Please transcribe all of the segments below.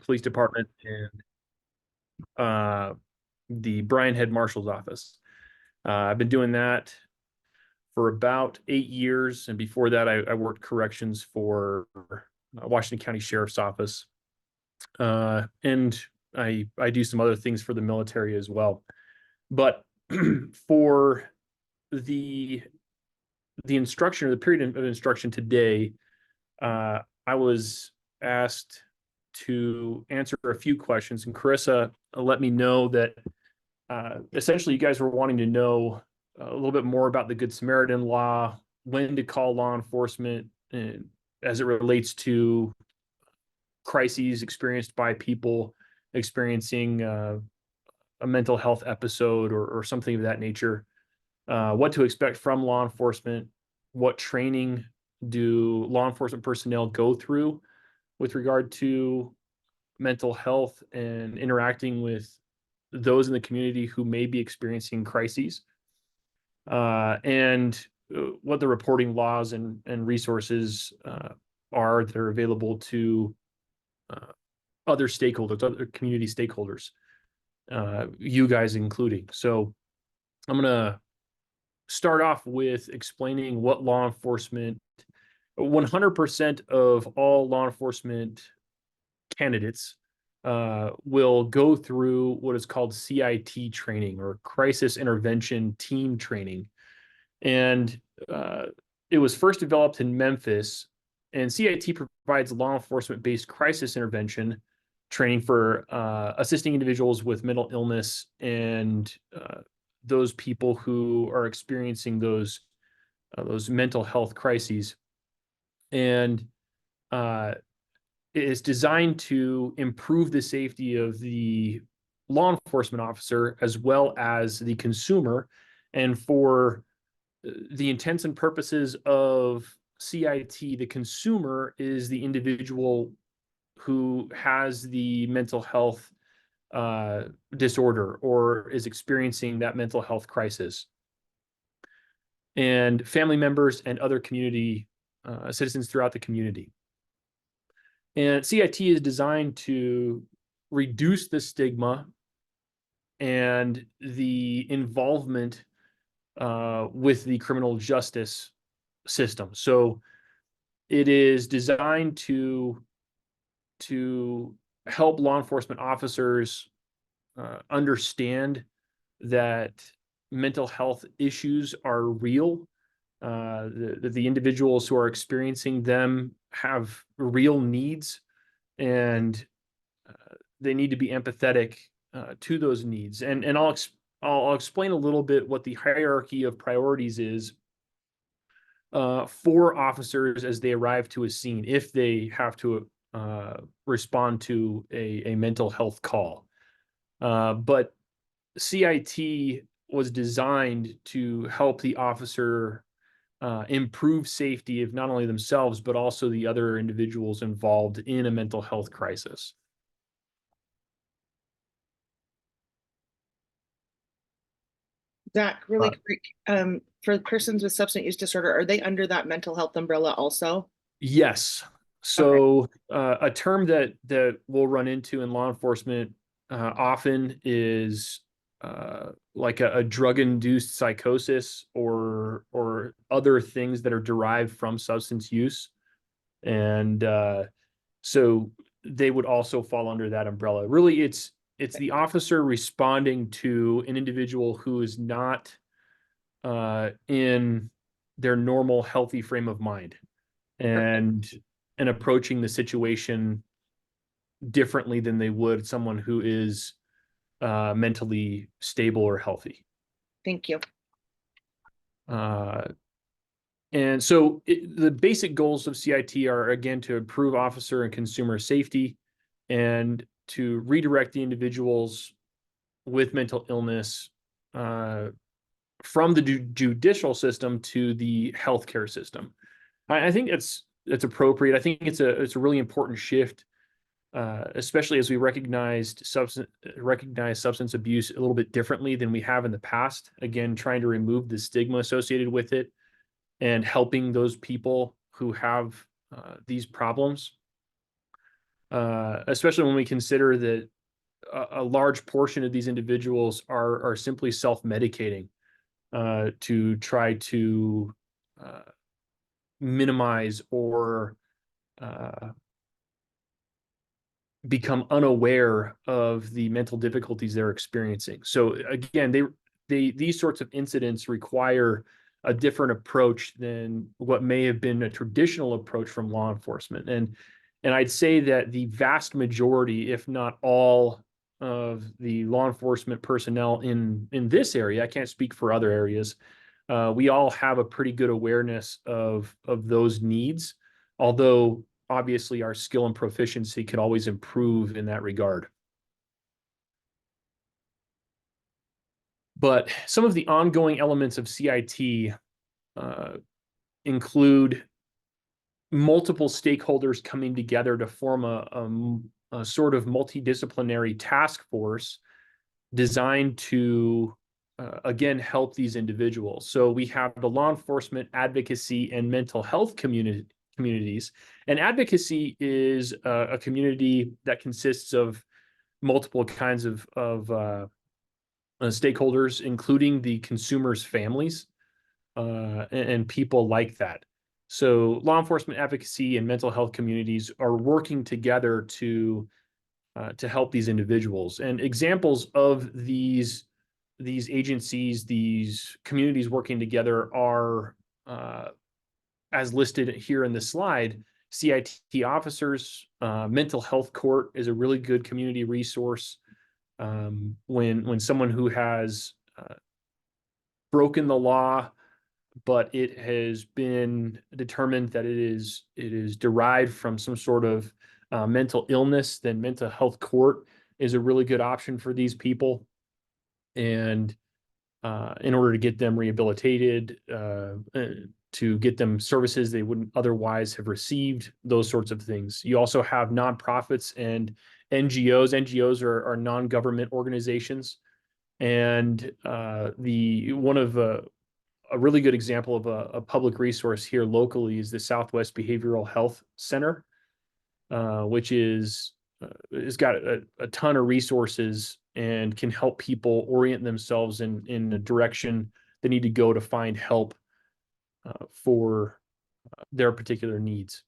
Police Department and the Bryan Head Marshal's Office. I've been doing that for about 8 years, and before that, I worked corrections for Washington County Sheriff's Office, and I do some other things for the military as well. But for the instruction, or the period of instruction today, I was asked to answer a few questions, and Carissa let me know that essentially you guys were wanting to know a little bit more about the Good Samaritan law, when to call law enforcement, and as it relates to crises experienced by people experiencing a mental health episode or something of that nature, what to expect from law enforcement, what training do law enforcement personnel go through with regard to mental health and interacting with those in the community who may be experiencing crises, and what the reporting laws and resources are that are available to other stakeholders, other community stakeholders, you guys including. So I'm going to start off with explaining what law enforcement, 100% of all law enforcement candidates will go through what is called CIT training, or Crisis Intervention Team Training. And it was first developed in Memphis, and CIT provides law enforcement-based crisis intervention training for assisting individuals with mental illness and those people who are experiencing those mental health crises. And it is designed to improve the safety of the law enforcement officer as well as the consumer. And for the intents and purposes of CIT, the consumer is the individual who has the mental health disorder or is experiencing that mental health crisis, and family members and other community citizens throughout the community. And CIT is designed to reduce the stigma and the involvement with the criminal justice system. So it is designed to help law enforcement officers understand that mental health issues are real. The individuals who are experiencing them have real needs, and they need to be empathetic to those needs. And I'll explain a little bit what the hierarchy of priorities is for officers as they arrive to a scene, if they have to respond to a mental health call. But CIT was designed to help the officer improve safety of not only themselves, but also the other individuals involved in a mental health crisis. Zach, really quick, for persons with substance use disorder, are they under that mental health umbrella also? Yes. So a term that we'll run into in law enforcement often is like a drug-induced psychosis or other things that are derived from substance use. And so they would also fall under that umbrella. Really, it's the officer responding to an individual who is not in their normal healthy frame of mind, and approaching the situation differently than they would someone who is mentally stable or healthy. Thank you. And so the basic goals of CIT are, again, to improve officer and consumer safety and to redirect the individuals with mental illness from the judicial system to the healthcare system. I think it's appropriate. I think it's a really important shift, especially as we recognize substance abuse a little bit differently than we have in the past. Again, trying to remove the stigma associated with it and helping those people who have these problems. especially when we consider that a large portion of these individuals are simply self-medicating to try to minimize or become unaware of the mental difficulties they're experiencing. So again, these sorts of incidents require a different approach than what may have been a traditional approach from law enforcement. And I'd say that the vast majority, if not all, of the law enforcement personnel in this area, I can't speak for other areas, we all have a pretty good awareness of those needs, although obviously our skill and proficiency could always improve in that regard. But some of the ongoing elements of CIT include multiple stakeholders coming together to form a sort of multidisciplinary task force designed to again help these individuals. So we have the law enforcement, advocacy, and mental health communities. And advocacy is a community that consists of multiple kinds of stakeholders, including the consumers' families and people like that. So law enforcement, advocacy, and mental health communities are working together to help these individuals. And examples of these agencies, these communities working together are, as listed here in the slide, CIT officers. Mental health court is a really good community resource. When someone who has broken the law, but it has been determined that it is derived from some sort of mental illness, then mental health court is a really good option for these people. And in order to get them rehabilitated, to get them services they wouldn't otherwise have received, those sorts of things. You also have nonprofits and NGOs. NGOs are non-government organizations. And one of a really good example of a public resource here locally is the Southwest Behavioral Health Center, which has got a ton of resources and can help people orient themselves in a direction they need to go to find help for their particular needs.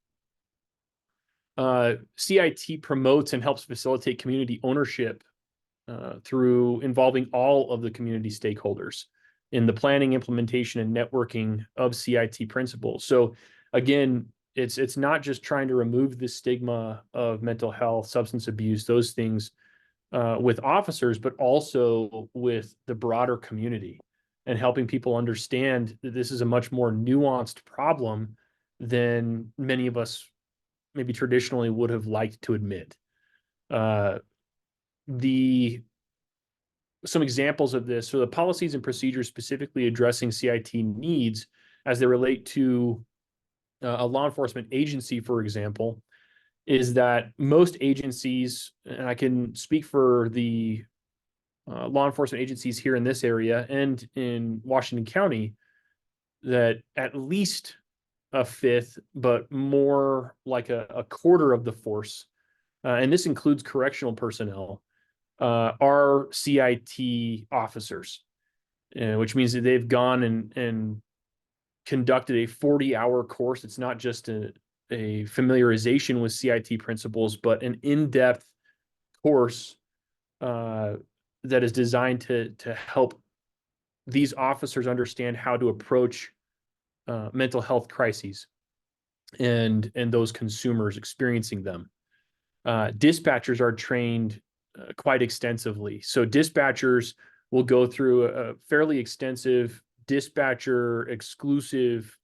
CIT promotes and helps facilitate community ownership through involving all of the community stakeholders in the planning, implementation, and networking of CIT principles. So again, it's not just trying to remove the stigma of mental health, substance abuse, those things with officers, but also with the broader community and helping people understand that this is a much more nuanced problem than many of us maybe traditionally would have liked to admit. Some examples of this, so the policies and procedures specifically addressing CIT needs as they relate to a law enforcement agency, for example, is that most agencies, and I can speak for the law enforcement agencies here in this area and in Washington County, that at least a fifth, but more like a quarter of the force, and this includes correctional personnel, are CIT officers, which means that they've gone and conducted a 40-hour course. It's not just a familiarization with CIT principles, but an in-depth course that is designed to help these officers understand how to approach mental health crises and those consumers experiencing them. Dispatchers are trained quite extensively. So dispatchers will go through a fairly extensive dispatcher exclusive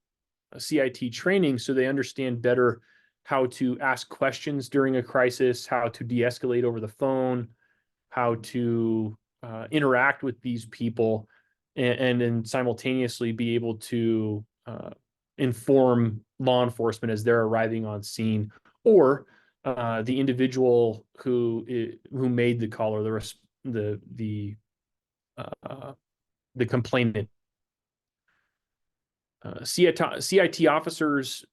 CIT training so they understand better how to ask questions during a crisis, how to de-escalate over the phone, how to interact with these people, and then simultaneously be able to inform law enforcement as they're arriving on scene, or the individual who made the call, or the complainant. CIT officers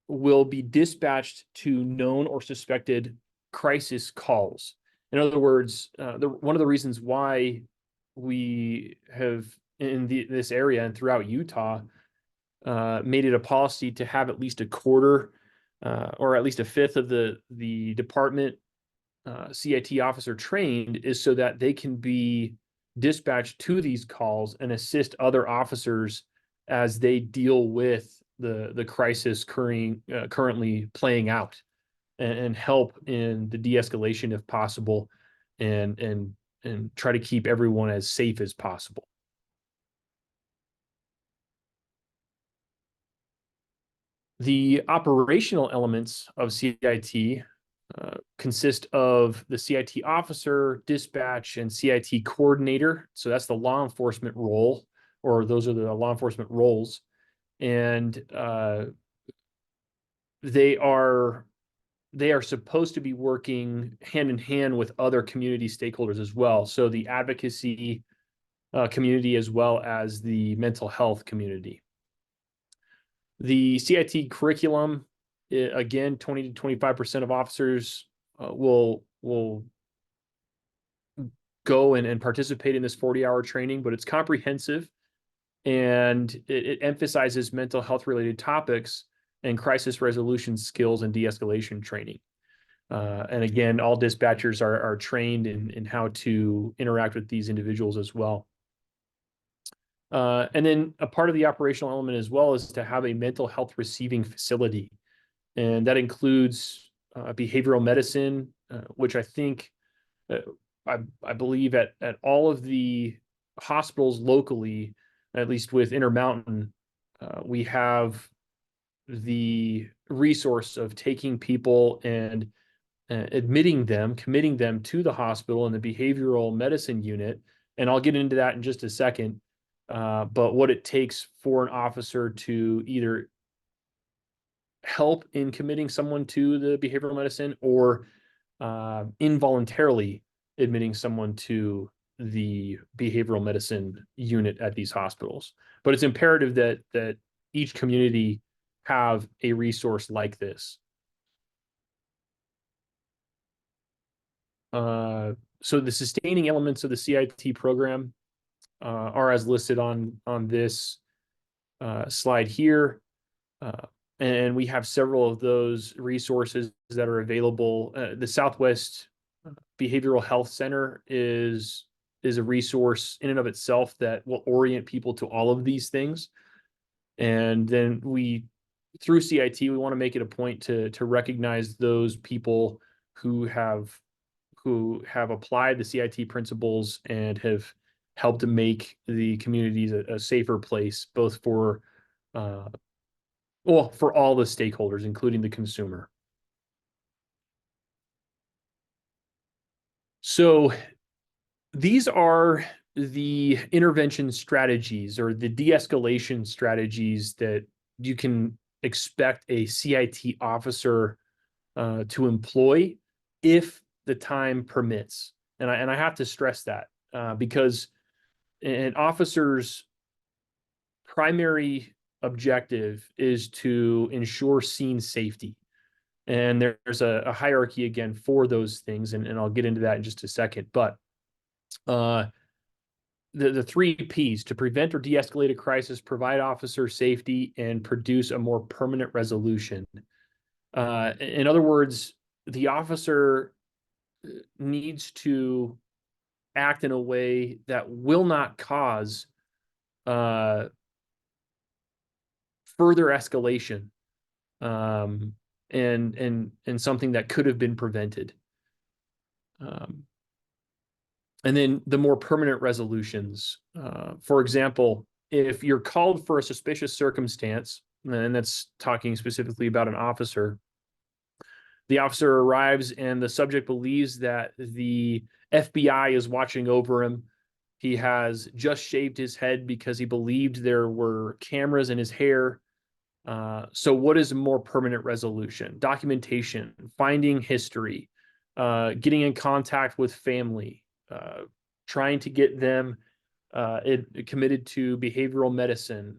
will be dispatched to known or suspected crisis calls. In other words, one of the reasons why we have in this area and throughout Utah made it a policy to have at least a quarter or at least a fifth of the department CIT officer trained is so that they can be dispatched to these calls and assist other officers as they deal with the crisis currently playing out, and help in the de-escalation if possible, and try to keep everyone as safe as possible. The operational elements of CIT consist of the CIT officer, dispatch, and CIT coordinator. So that's the law enforcement role, or those are the law enforcement roles. And they are supposed to be working hand in hand with other community stakeholders as well. So the advocacy community as well as the mental health community. The CIT curriculum, again, 20 to 25% of officers will go and participate in this 40-hour training, but it's comprehensive, and it emphasizes mental health related topics and crisis resolution skills and de-escalation training. And again, all dispatchers are trained in how to interact with these individuals as well. And then a part of the operational element as well is to have a mental health receiving facility. And that includes behavioral medicine, which I think, I believe at all of the hospitals locally, at least with Intermountain, we have the resource of taking people and committing them to the hospital and the behavioral medicine unit. And I'll get into that in just a second. But what it takes for an officer to either help in committing someone to the behavioral medicine or involuntarily admitting someone to the behavioral medicine unit at these hospitals. But it's imperative that each community have a resource like this. So the sustaining elements of the CIT program are as listed on this slide here. And we have several of those resources that are available. The Southwest Behavioral Health Center is a resource in and of itself that will orient people to all of these things. And then through CIT, we want to make it a point to recognize those people who have applied the CIT principles and have helped to make the communities a safer place, both for all the stakeholders, including the consumer. So these are the intervention strategies or the de-escalation strategies that you can expect a CIT officer to employ if the time permits. And I have to stress that because an officer's primary objective is to ensure scene safety. And there's a hierarchy again for those things, and I'll get into that in just a second. But the 3 Ps: to prevent or de-escalate a crisis, provide officer safety, and produce a more permanent resolution. In other words, the officer needs to act in a way that will not cause further escalation, and something that could have been prevented. And then the more permanent resolutions. For example, if you're called for a suspicious circumstance, and that's talking specifically about an officer, the officer arrives and the subject believes that the FBI is watching over him. He has just shaved his head because he believed there were cameras in his hair. So what is a more permanent resolution? Documentation, finding history, getting in contact with family, trying to get them committed to behavioral medicine,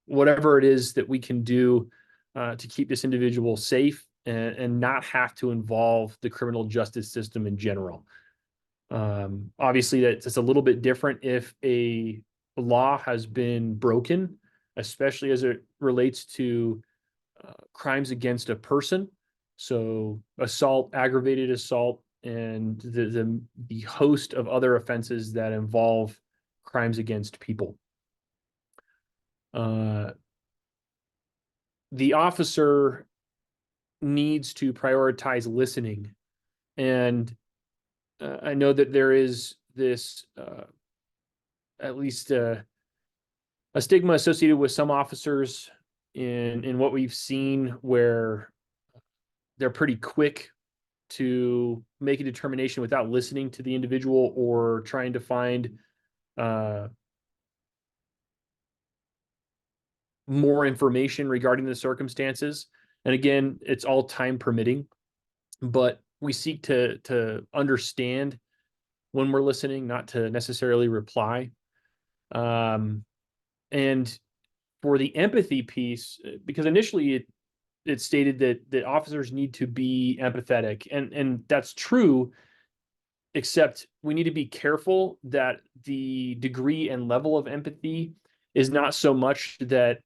whatever it is that we can do to keep this individual safe and not have to involve the criminal justice system in general. Obviously, that's a little bit different if a law has been broken, especially as it relates to crimes against a person. So assault, aggravated assault, and the host of other offenses that involve crimes against people. The officer needs to prioritize listening. And I know that there is this, at least a stigma associated with some officers in what we've seen, where they're pretty quick to make a determination without listening to the individual or trying to find more information regarding the circumstances. And again, it's all time permitting, but we seek to understand when we're listening, not to necessarily reply. And for the empathy piece, because initially it stated that officers need to be empathetic, and that's true, except we need to be careful that the degree and level of empathy is not so much that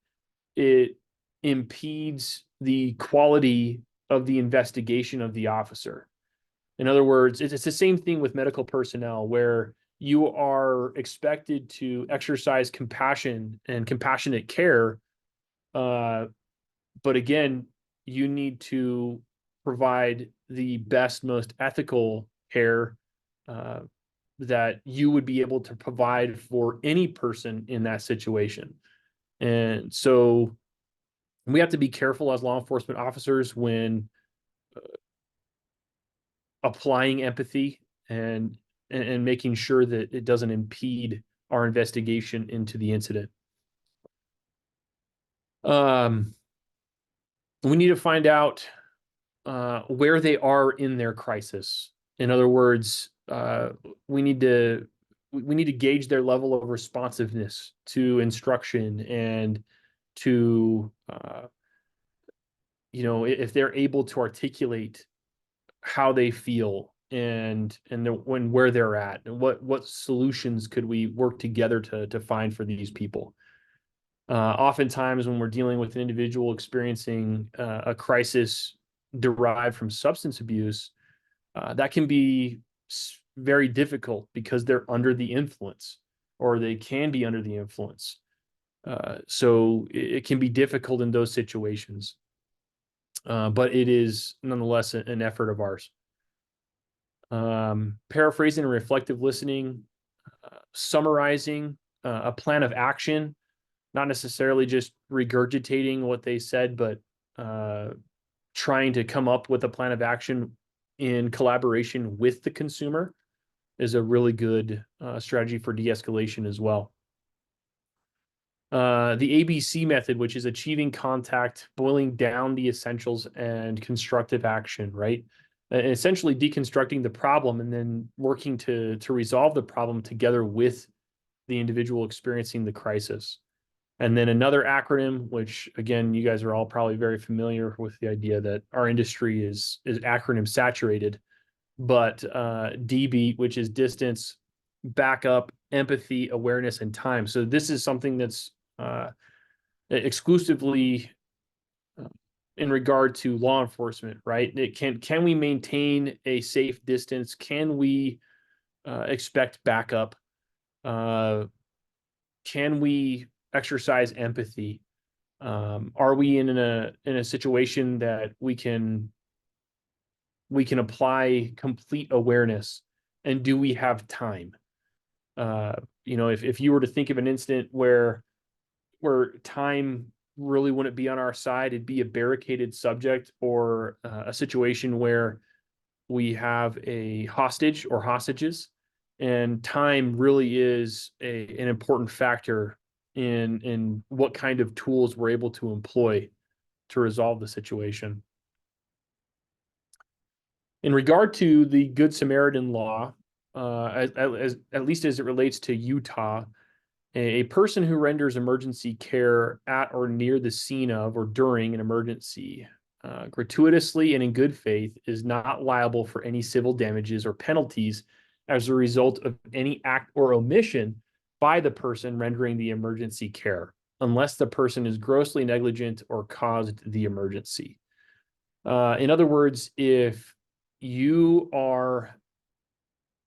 it impedes the quality of the investigation of the officer. In other words, it's the same thing with medical personnel, where you are expected to exercise compassion and compassionate care. But again, you need to provide the best, most ethical care that you would be able to provide for any person in that situation. And so we have to be careful as law enforcement officers when applying empathy and making sure that it doesn't impede our investigation into the incident. We need to find out where they are in their crisis. In other words, we need to gauge their level of responsiveness to instruction and to if they're able to articulate how they feel and when where they're at, and what solutions could we work together to find for these people. Oftentimes when we're dealing with an individual experiencing a crisis derived from substance abuse, that can be very difficult because they're under the influence, or they can be under the influence. So it can be difficult in those situations, but it is nonetheless an effort of ours. Paraphrasing and reflective listening, summarizing a plan of action, not necessarily just regurgitating what they said, but trying to come up with a plan of action in collaboration with the consumer is a really good strategy for de-escalation as well. The ABC method, which is achieving contact, boiling down the essentials, and constructive action, right? Essentially deconstructing the problem and then working to resolve the problem together with the individual experiencing the crisis. And then another acronym, which again, you guys are all probably very familiar with the idea that our industry is acronym saturated, but DBEAT, which is distance, backup, empathy, awareness, and time. So this is something that's exclusively in regard to law enforcement, right? Can we maintain a safe distance? Can we expect backup? Can we exercise empathy? Are we in a situation that we can apply complete awareness, and do we have time? If you were to think of an incident where time really wouldn't be on our side, it'd be a barricaded subject, or a situation where we have a hostage or hostages, and time really is an important factor in what kind of tools we're able to employ to resolve the situation. In regard to the Good Samaritan law, at least as it relates to Utah, a person who renders emergency care at or near the scene of or during an emergency gratuitously and in good faith is not liable for any civil damages or penalties as a result of any act or omission by the person rendering the emergency care, unless the person is grossly negligent or caused the emergency. In other words, if you are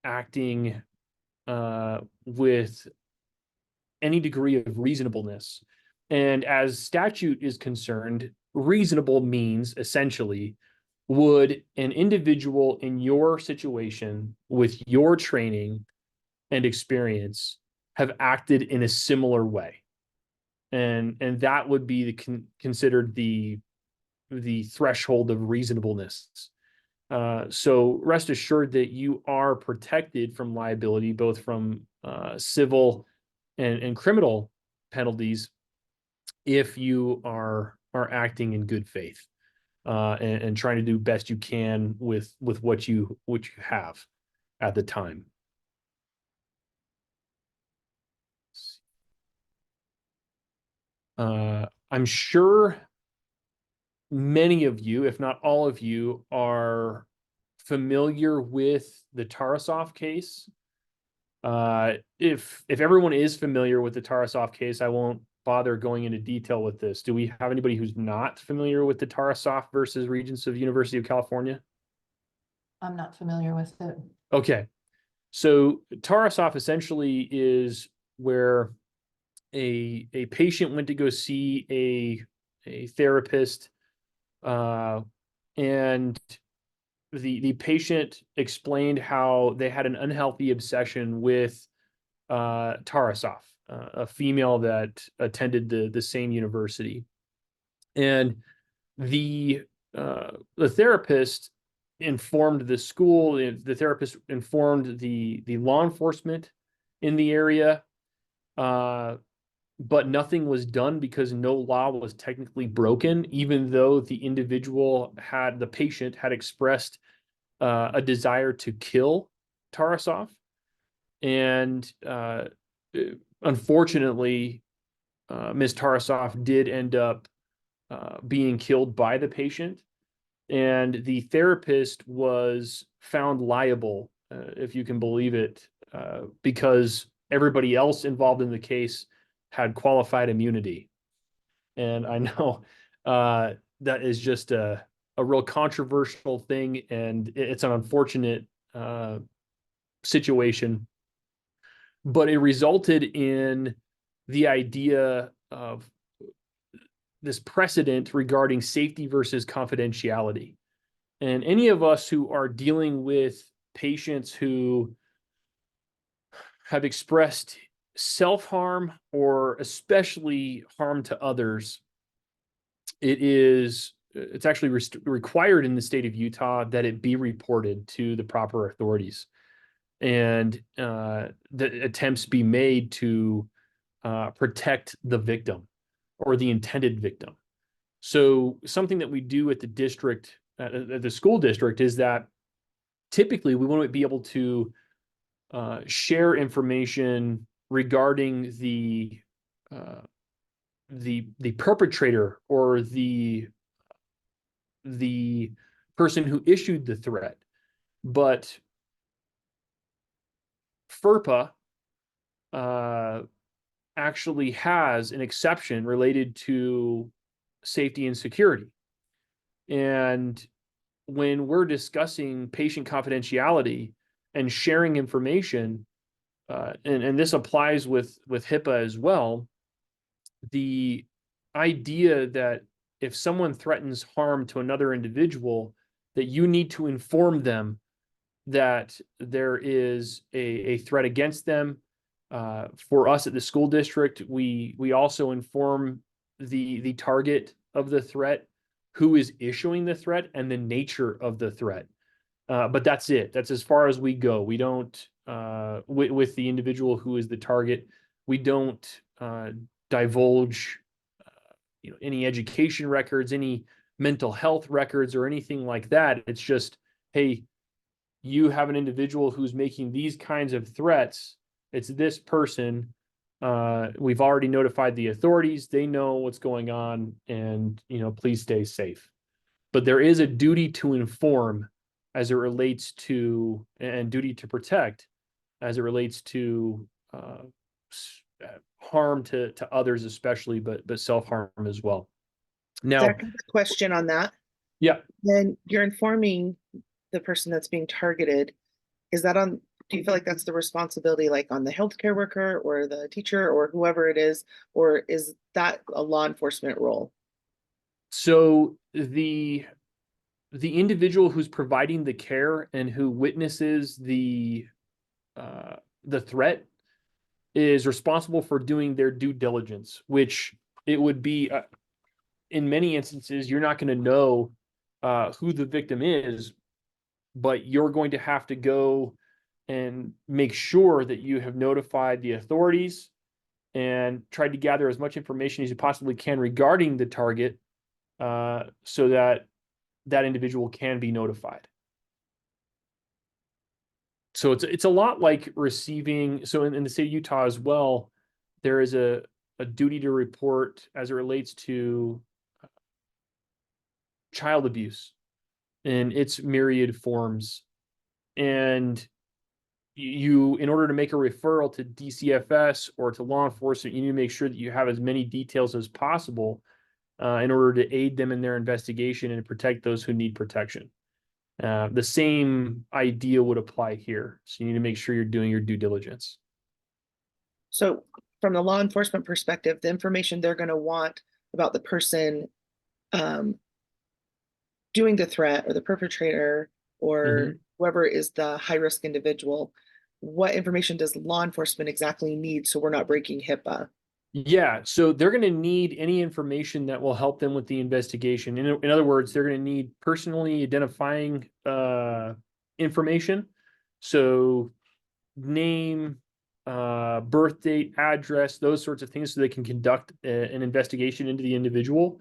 acting with any degree of reasonableness, and as statute is concerned, reasonable means essentially, would an individual in your situation with your training and experience have acted in a similar way? And that would be considered the threshold of reasonableness. So rest assured that you are protected from liability, both from civil and criminal penalties, if you are acting in good faith and trying to do best you can with what you have at the time. I'm sure many of you, if not all of you, are familiar with the Tarasov case. If everyone is familiar with the Tarasov case, I won't bother going into detail with this. Do we have anybody who's not familiar with the Tarasov versus Regents of University of California? I'm not familiar with it. Okay. So Tarasov essentially is where a patient went to go see a therapist, and the patient explained how they had an unhealthy obsession with Tarasov, a female that attended the same university, and the therapist informed the school. The therapist informed the law enforcement in the area, but nothing was done because no law was technically broken, even though the patient had expressed a desire to kill Tarasov. And unfortunately, Ms. Tarasov did end up being killed by the patient, and the therapist was found liable, if you can believe it, because everybody else involved in the case had qualified immunity. And I know that is just a real controversial thing, and it's an unfortunate situation, but it resulted in the idea of this precedent regarding safety versus confidentiality. And any of us who are dealing with patients who have expressed self-harm or especially harm to others, it's actually required in the state of Utah that it be reported to the proper authorities, and that attempts be made to protect the victim or the intended victim. So something that we do at the district, at the school district, is that typically we want to be able to share information regarding the perpetrator or the person who issued the threat. But FERPA actually has an exception related to safety and security. And when we're discussing patient confidentiality and sharing information, and this applies with HIPAA as well, the idea that if someone threatens harm to another individual, that you need to inform them that there is a threat against them. For us at the school district, we also inform the target of the threat, who is issuing the threat, and the nature of the threat. But that's it. That's as far as we go. We don't, with the individual who is the target, we don't divulge any education records, any mental health records, or anything like that. It's just, hey, you have an individual who's making these kinds of threats. It's this person. We've already notified the authorities. They know what's going on, and please stay safe. but there is a duty to inform as it relates to, and duty to protect as it relates to harm to others, especially, but self-harm as well. Now, Second question on that, yeah, then you're informing the person that's being targeted. Is that on, do you feel like that's the responsibility like on the healthcare worker or the teacher or whoever it is, or is that a law enforcement role? so the individual who's providing the care and who witnesses the threat is responsible for doing their due diligence, which it would be in many instances, you're not going to know who the victim is, but you're going to have to go and make sure that you have notified the authorities and tried to gather as much information as you possibly can regarding the target so that that individual can be notified. So it's a lot like receiving. So in the state of Utah as well, there is a duty to report as it relates to child abuse in its myriad forms. And you, in order to make a referral to DCFS or to law enforcement, you need to make sure that you have as many details as possible in order to aid them in their investigation and protect those who need protection. The same idea would apply here. So you need to make sure you're doing your due diligence. So from the law enforcement perspective, the information they're going to want about the person doing the threat or the perpetrator or whoever is the high risk individual, what information does law enforcement exactly need so we're not breaking HIPAA? Yeah, so they're going to need any information that will help them with the investigation. In other words, they're going to need personally identifying information. So name, birth date, address, those sorts of things, so they can conduct an investigation into the individual.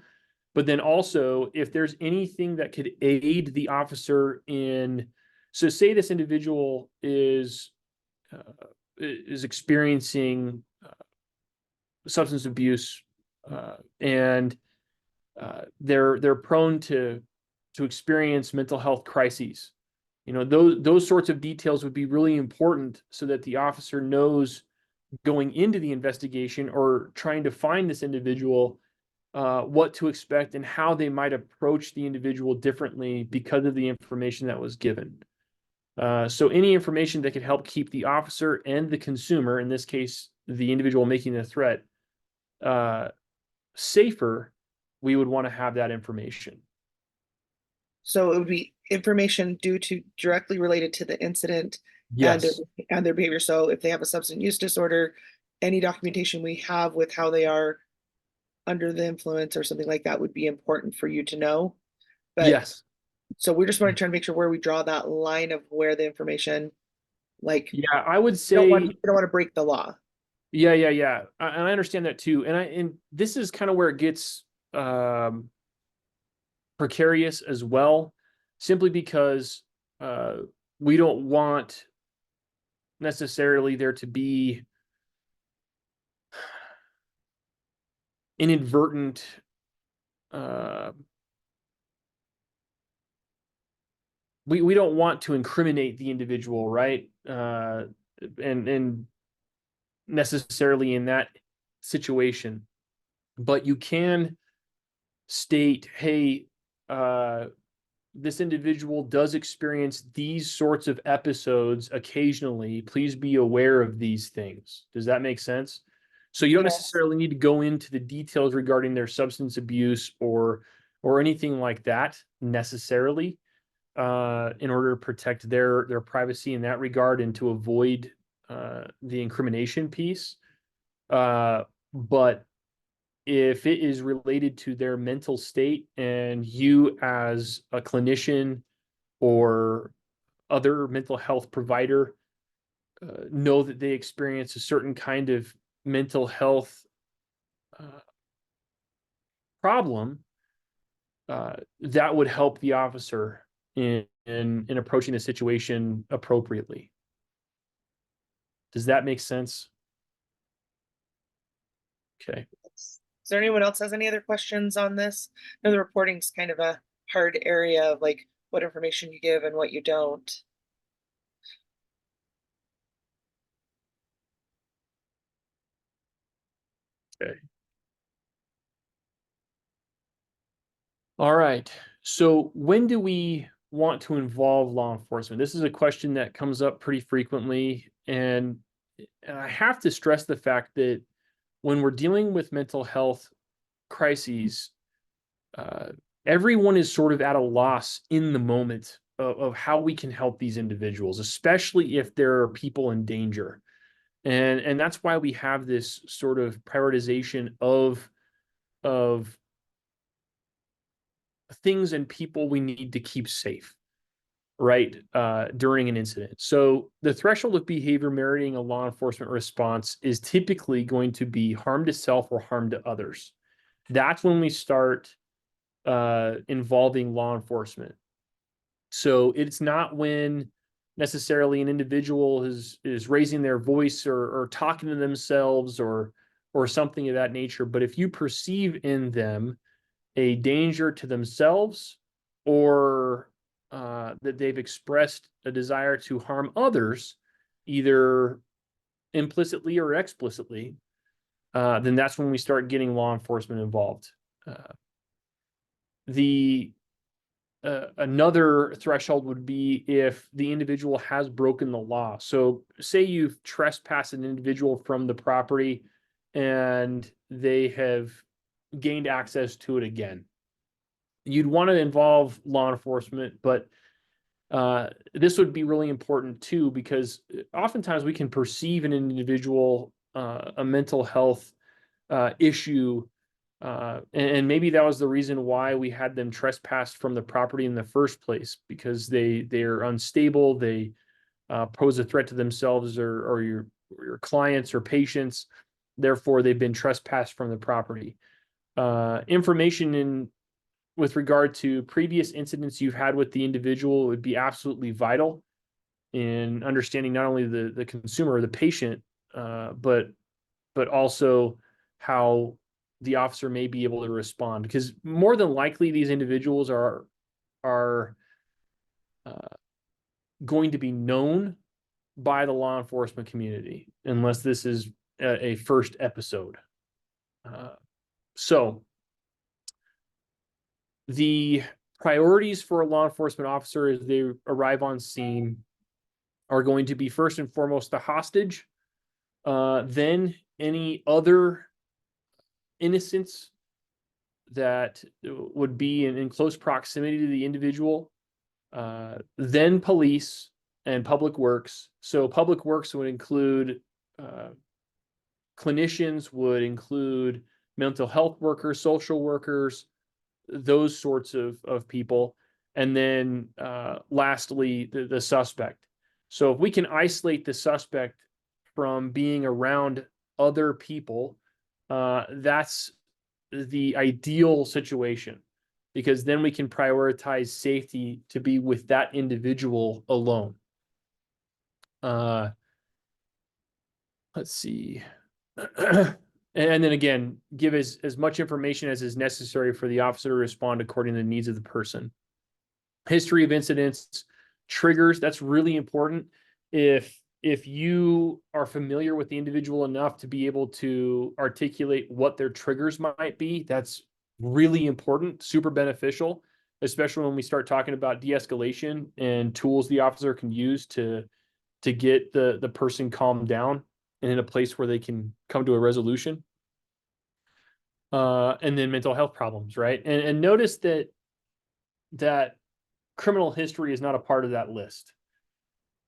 But then also, if there's anything that could aid the officer in, so say this individual is experiencing substance abuse and they're prone to experience mental health crises. You know, those sorts of details would be really important so that the officer knows going into the investigation or trying to find this individual what to expect and how they might approach the individual differently because of the information that was given. So any information that could help keep the officer and the consumer, in this case, the individual making the threat, safer, we would want to have that information. So it would be information due to directly related to the incident Yes. and their behavior. So if they have a substance use disorder, any documentation we have with how they are under the influence or something like that would be important for you to know. But Yes. so we're just trying to make sure where we draw that line of where the information, like, Yeah, I would you say don't want to break the law. yeah. And I understand that too. And this is kind of where it gets precarious as well, simply because we don't want necessarily there to be inadvertent we don't want to incriminate the individual, right? And necessarily in that situation, but you can state, hey, this individual does experience these sorts of episodes occasionally. Please be aware of these things. Does that make sense? So you don't necessarily need to go into the details regarding their substance abuse or anything like that necessarily in order to protect their privacy in that regard and to avoid the incrimination piece. But if it is related to their mental state and you as a clinician or other mental health provider know that they experience a certain kind of mental health problem, that would help the officer in approaching the situation appropriately. Does that make sense? Okay. Is there anyone else has any other questions on this? No, the reporting's kind of a hard area of like what information you give and what you don't. Okay. All right. So when do we want to involve law enforcement? This is a question that comes up pretty frequently. And I have to stress the fact that when we're dealing with mental health crises, uh, everyone is sort of at a loss in the moment of how we can help these individuals, especially if there are people in danger. And that's why we have this sort of prioritization of things and people we need to keep safe, right? During an incident. So the threshold of behavior meriting a law enforcement response is typically going to be harm to self or harm to others. That's when we start involving law enforcement. So it's not when necessarily an individual is raising their voice or talking to themselves or something of that nature. But if you perceive in them a danger to themselves or that they've expressed a desire to harm others, either implicitly or explicitly, then that's when we start getting law enforcement involved. The Another threshold would be if the individual has broken the law. So say you've trespassed an individual from the property and they have gained access to it again. You'd want to involve law enforcement, but this would be really important too, because oftentimes we can perceive an individual a mental health issue, and maybe that was the reason why we had them trespassed from the property in the first place, because they're unstable, they pose a threat to themselves or your clients or patients. Therefore, they've been trespassed from the property. Information in with regard to previous incidents you've had with the individual would be absolutely vital in understanding not only the consumer or the patient, but also how the officer may be able to respond. Because more than likely, these individuals are uh, going to be known by the law enforcement community, unless this is a first episode. So the priorities for a law enforcement officer as they arrive on scene are going to be first and foremost the hostage, then any other innocents that would be in close proximity to the individual, then police and public works. So public works would include clinicians, would include mental health workers, social workers, those sorts of people. And then lastly, the suspect. So if we can isolate the suspect from being around other people, that's the ideal situation, because then we can prioritize safety to be with that individual alone. Let's see. And then again, give as much information as is necessary for the officer to respond according to the needs of the person. History of incidents, triggers, that's really important. If you are familiar with the individual enough to be able to articulate what their triggers might be, that's really important, super beneficial, especially when we start talking about de-escalation and tools the officer can use to get the person calmed down and in a place where they can come to a resolution. And then mental health problems, right? And notice that criminal history is not a part of that list,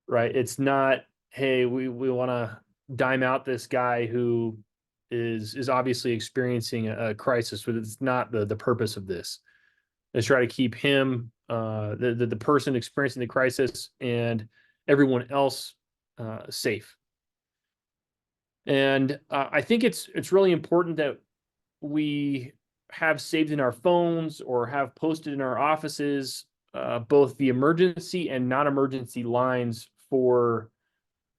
right? It's not, hey, we want to dime out this guy who is obviously experiencing a crisis, but it's not the purpose of this. Let's try to keep him, the person experiencing the crisis, and everyone else safe. And I think it's really important that we have saved in our phones or have posted in our offices both the emergency and non-emergency lines for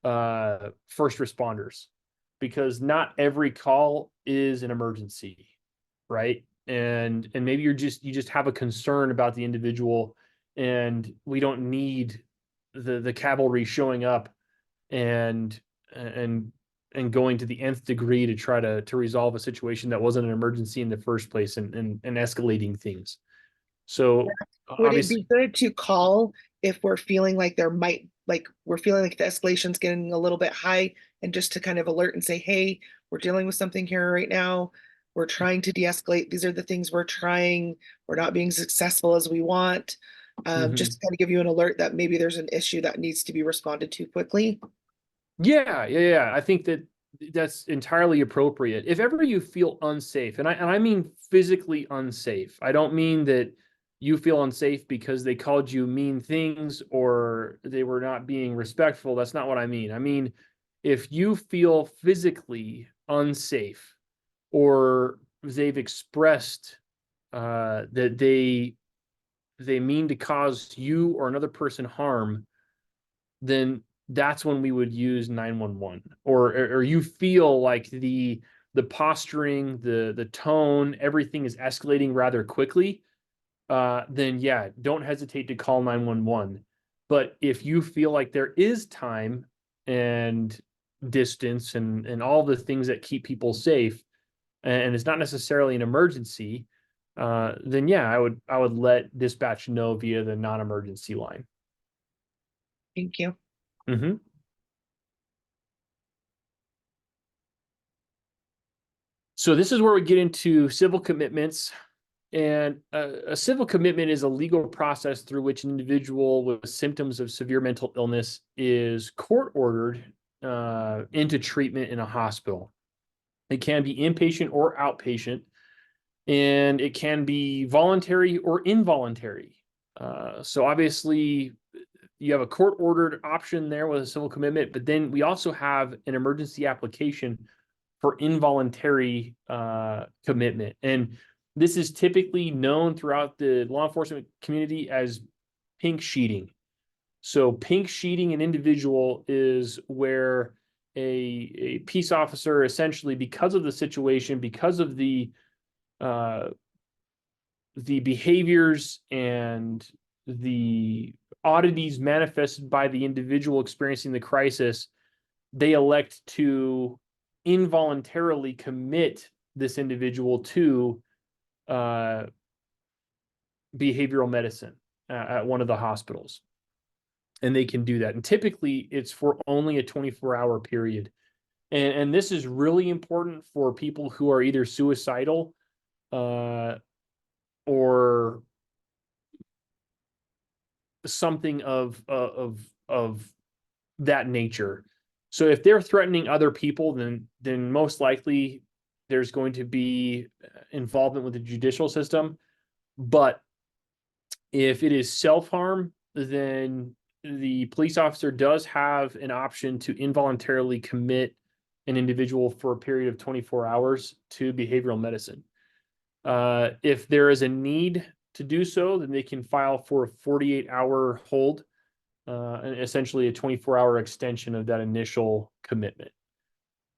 first responders, because not every call is an emergency, right? and maybe you just have a concern about the individual, and we don't need the cavalry showing up and and going to the nth degree to try to resolve a situation that wasn't an emergency in the first place, and escalating things. So Would it obviously, be good to call if we're feeling like we're feeling like the escalation's getting a little bit high, and just to kind of alert and say, hey, we're dealing with something here right now. We're trying to de-escalate. These are the things we're trying. We're not being successful as we want. Just to kind of give you an alert that maybe there's an issue that needs to be responded to quickly. yeah. I think that's entirely appropriate. If ever you feel unsafe, and I mean physically unsafe, I don't mean that you feel unsafe because they called you mean things or they were not being respectful. That's not what I mean. I mean, if you feel physically unsafe, or they've expressed that they mean to cause you or another person harm, then that's when we would use 911. Or you feel like the posturing, the tone, everything is escalating rather quickly, then yeah, don't hesitate to call 911. But if you feel like there is time and distance and all the things that keep people safe, and it's not necessarily an emergency, then yeah, I would let dispatch know via the non-emergency line. Thank you. Mm-hmm. So this is where we get into civil commitments. And a civil commitment is a legal process through which an individual with symptoms of severe mental illness is court ordered into treatment in a hospital. It can be inpatient or outpatient, and it can be voluntary or involuntary. So obviously, you have a court ordered option there with a civil commitment, but then we also have an emergency application for involuntary commitment. And this is typically known throughout the law enforcement community as pink sheeting. So pink sheeting an individual is where a peace officer, essentially, because of the situation, because of uh, the behaviors and the oddities manifested by the individual experiencing the crisis, they elect to involuntarily commit this individual to behavioral medicine at one of the hospitals. And they can do that. And typically it's for only a 24-hour period. And this is really important for people who are either suicidal or something of that nature. So if they're threatening other people, then most likely there's going to be involvement with the judicial system. But if it is self-harm, then the police officer does have an option to involuntarily commit an individual for a period of 24 hours to behavioral medicine. If there is a need to do so, then they can file for a 48-hour hold, and essentially a 24-hour extension of that initial commitment.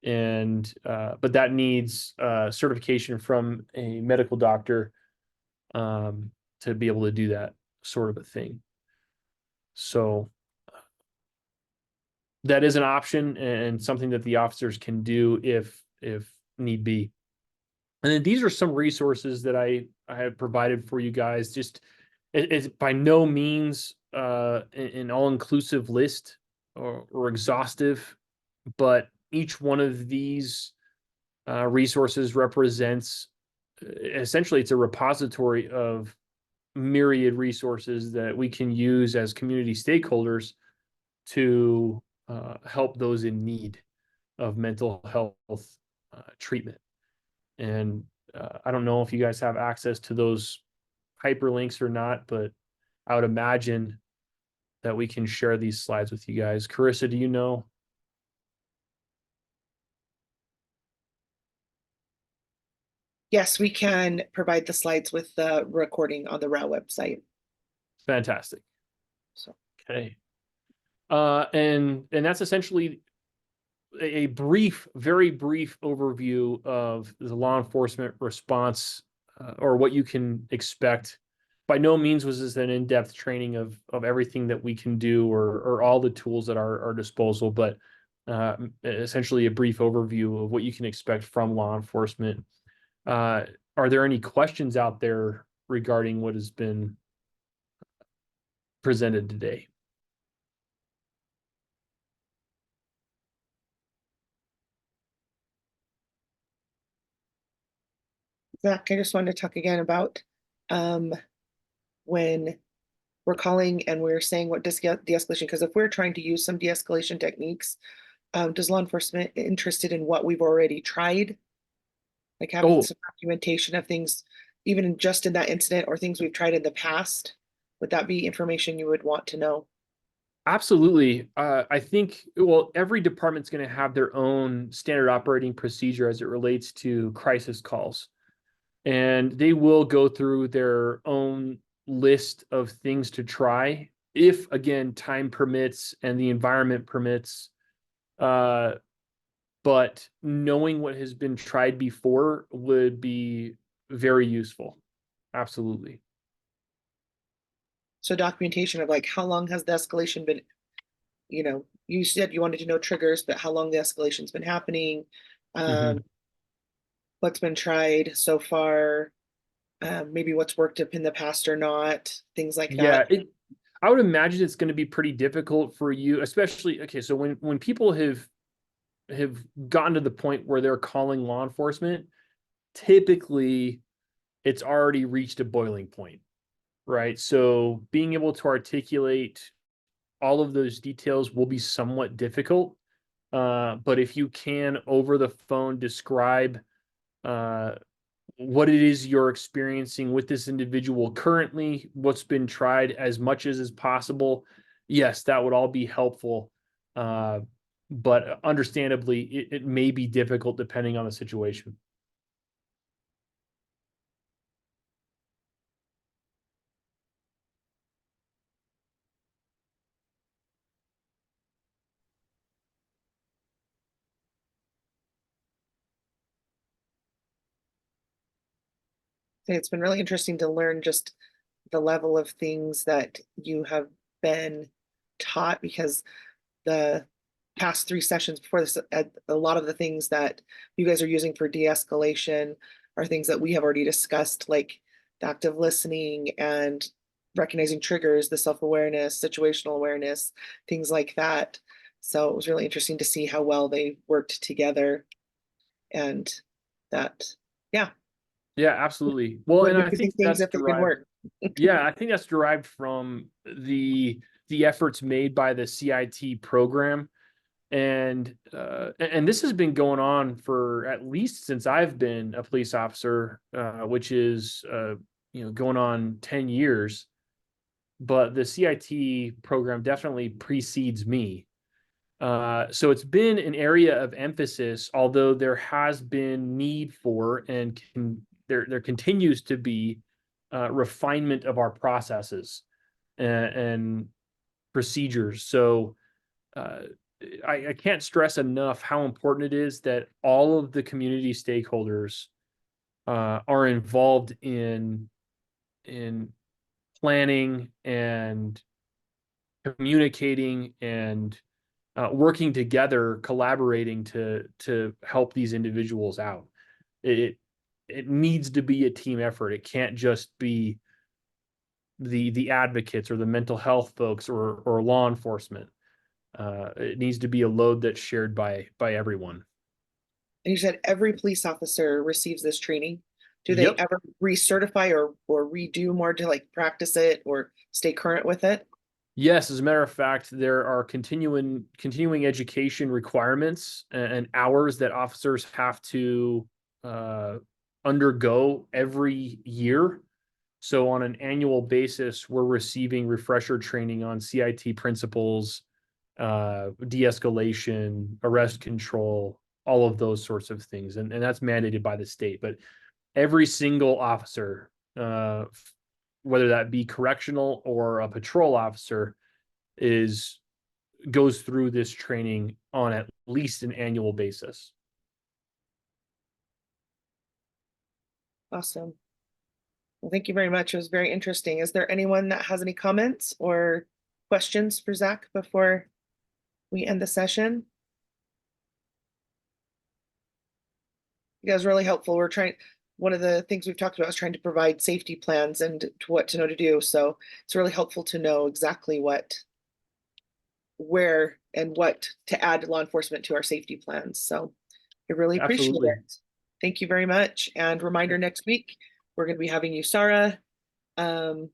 And but that needs certification from a medical doctor to be able to do that sort of a thing. So that is an option and something that the officers can do if need be. And then these are some resources that I have provided for you guys. Just it's by no means an all-inclusive list or exhaustive, but each one of these resources represents, essentially, it's a repository of myriad resources that we can use as community stakeholders to help those in need of mental health treatment. And I don't know if you guys have access to those hyperlinks or not, but I would imagine that we can share these slides with you guys. Carissa, do you know? Yes, we can provide the slides with the recording on the RHAU website. Fantastic. So, Okay. And that's essentially a brief, very brief overview of the law enforcement response or what you can expect. By no means was this an in-depth training of everything that we can do or all the tools at our disposal, but essentially a brief overview of what you can expect from law enforcement. Are there any questions out there regarding what has been presented today? Zach, I just wanted to talk again about when we're calling and we're saying what de-escalation, because if we're trying to use some de-escalation techniques, does law enforcement interested in what we've already tried? Like having Oh, some documentation of things, even just in that incident or things we've tried in the past? Would that be information you would want to know? absolutely. I think, well, every department's going to have their own standard operating procedure as it relates to crisis calls. And they will go through their own list of things to try if, again, time permits and the environment permits. But knowing what has been tried before would be very useful. Absolutely. So documentation of like how long has the escalation been, you said you wanted to know triggers, but how long the escalation's been happening, Mhm. what's been tried so far, maybe what's worked up in the past or not, things like Yeah, that. I would imagine it's going to be pretty difficult for you, especially, okay, so when people have gotten to the point where they're calling law enforcement, typically it's already reached a boiling point, right? So being able to articulate all of those details will be somewhat difficult. But if you can over the phone describe uh, what it is you're experiencing with this individual currently, what's been tried as much as is possible, yes, that would all be helpful. Uh, but understandably, it may be difficult depending on the situation. It's been really interesting to learn just the level of things that you have been taught, because the past 3 sessions before this, a lot of the things that you guys are using for de-escalation are things that we have already discussed, like the active listening and recognizing triggers, the self-awareness, situational awareness, things like that. So it was really interesting to see how well they worked together, and that, yeah, Yeah, absolutely. Well, and wouldn't be I using think things that's if they didn't derived. work. Yeah, I think that's derived from the efforts made by the CIT program. And this has been going on for at least since I've been a police officer, which is going on 10 years. But the CIT program definitely precedes me. So it's been an area of emphasis, although there has been need for there continues to be refinement of our processes and procedures. So uh, I can't stress enough how important it is that all of the community stakeholders are involved in planning and communicating and working together, collaborating to help these individuals out. It it needs to be a team effort. It can't just be the advocates or the mental health folks or law enforcement. It needs to be a load that's shared by everyone. And you said every police officer receives this training. Do they Yep. ever recertify or redo more to like practice it or stay current with it? Yes, as a matter of fact, there are continuing education requirements and hours that officers have to uh, undergo every year. So on an annual basis, we're receiving refresher training on CIT principles, de-escalation, arrest control, all of those sorts of things. And that's mandated by the state. But every single officer, whether that be correctional or a patrol officer, is goes through this training on at least an annual basis. Awesome. Well, thank you very much. It was very interesting. Is there anyone that has any comments or questions for Zach before we end the session? You guys are really helpful. One of the things we've talked about is trying to provide safety plans and what to know to do. So it's really helpful to know exactly where and what to add law enforcement to our safety plans. So I really appreciate Absolutely. it. Thank you very much. And reminder, next week, we're going to be having you, Sarah, and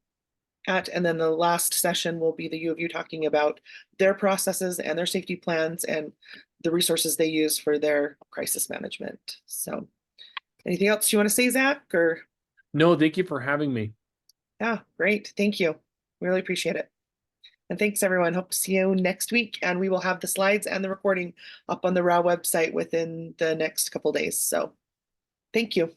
then the last session will be the U of U talking about their processes and their safety plans and the resources they use for their crisis management. So anything else you want to say, Zach? Or No, thank you for having me. yeah, great. Thank you. Really appreciate it. And thanks, everyone. Hope to see you next week. And we will have the slides and the recording up on the RHAU website within the next couple days. So thank you.